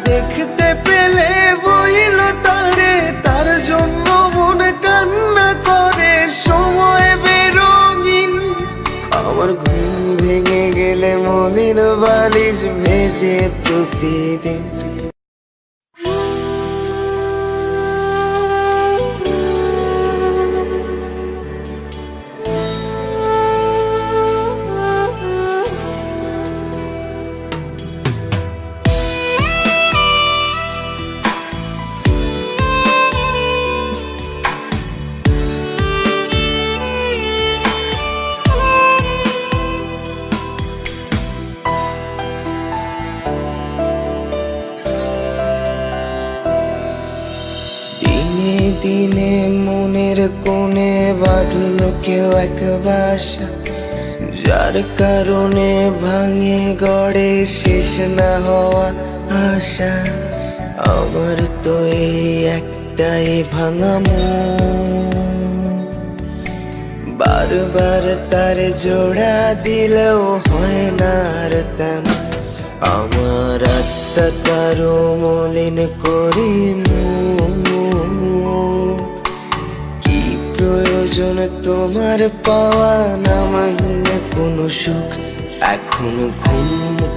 দেখতে পেলে বইল তারে, তার জন্য মন কান্না করে। সময় বেরঙিন আমার ঘুম ভেঙে গেলে মলিন বালিশ ভেজে প্রতিদিন। দিনে মনের কোণে বাঁধল কেউ এক বাসা, যার কারণে ভাঙে গড়ে শেষ না হওয়া আশা। আমার তো এই একটাই ভাঙা মন, বারবার তার জোড়া দিলেও হয় না আর তেমন। আমার আত্মা তারও মলিন করি কি প্রয়োজন তোমার পাওয়া নামাহীন কোনো সুখ। এখন ঘুম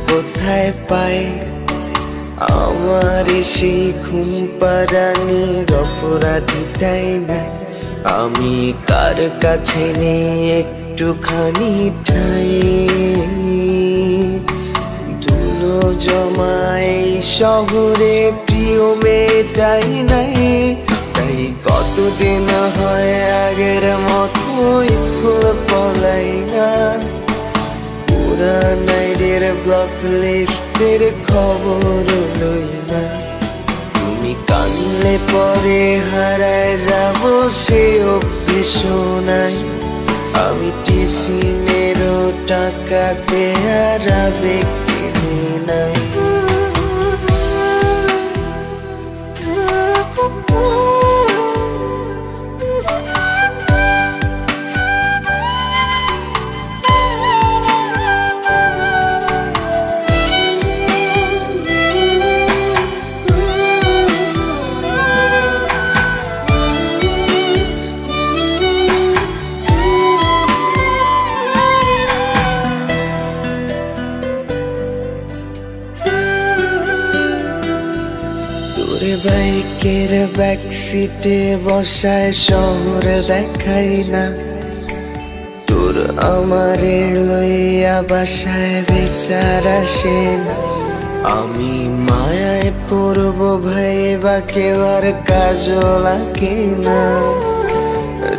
কোথায় পায় আমার সেই ঘুম পাড়ানির অপরাধীটাই নাই। আমি কার কাছে নেই একটুখানি ঠাই, ধুলো জমায় শহরে প্রিয় মেয়েটাই নাই। তাই কতদিন হয় আগের মতো স্কুল পলাই না, পুরান আইডির ব্লক লিস্টের খবর লই না। তুমি কানলে পরে হারায় যাব সে অভ্যেস নাই। আমি টিফিনেরও টাকাতে আর আবেগ কিনি নাই। বাইকের ব্যাক সিটে বসায় শহর দেখাই না, তোর আমারে লইয়া বাসায় বিচার আসে না। আমি মায়ায় পড়ব ভাই বা কেউ আর কাজও লাগে না।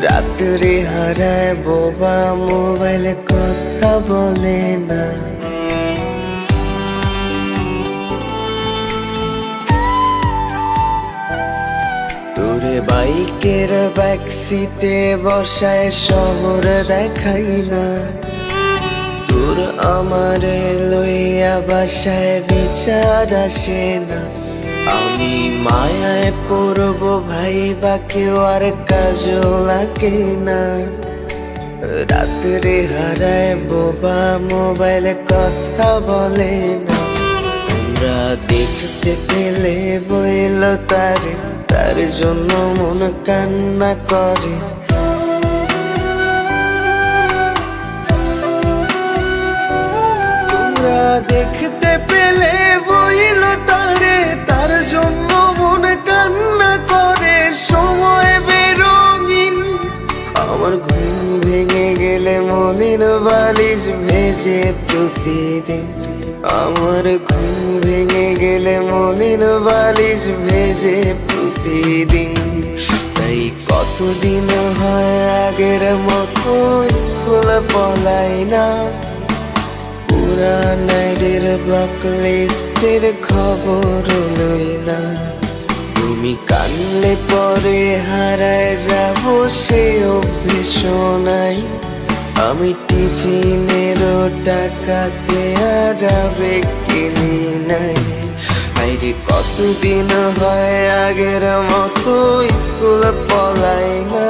রাত্রে হারায় বোবা মোবাইল কথা বলে না। তোরে বাইকের ব্যাক সিটে বসায় শহর দেখাই না, তোর আমারে লইয়া বাসায় বিচার আসে না। আমি মায়ায় পড়ব ভাই বা কেউ আর কাজও লাগে না। রাত্রে হারায় বোবা মোবাইল কথা বলে না। তোমরা দেখতে পেলে বইল তারে, তার জন্য মন কান্না করে। তোমরা দেখতে পেলে বইল তারে, তার জন্য মন কান্না করে। সময় বেরঙিন আমার ঘুম ভেঙে গেলে মলিন বালিশ ভেজে প্রতিদিন। আমার ঘুম ভেঙে গেলে মলিন বালিশ ভেজে প্রতিদিন। তাই কতদিন হয় আগের মতো স্কুল পলাই না, পুরান আইডির ব্লক লিস্টের খবর লই না। তুমি কানলে পরে হারায় যাব সে অভ্যেস নাই। আমি টিফিনেরও টাকাতে আর আবেগ কিনি নাই। আইরে কতদিন হয় আগের মতো স্কুল পলাই না,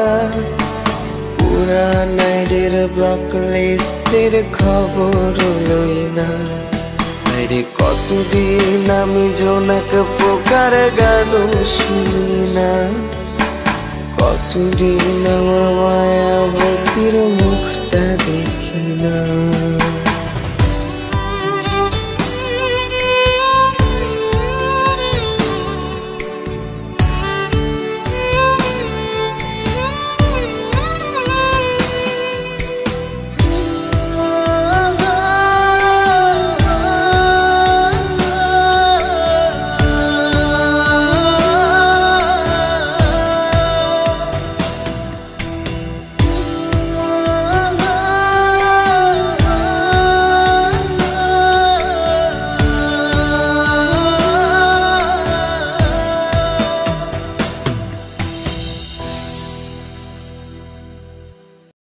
পুরান আইডির ব্লক লিস্টের খবর লই না। হায়রে কতদিন আমি জোনাক পোকার গান শুনি না, কতদিন আমার মায়াবতীর মুখটা দেখি না।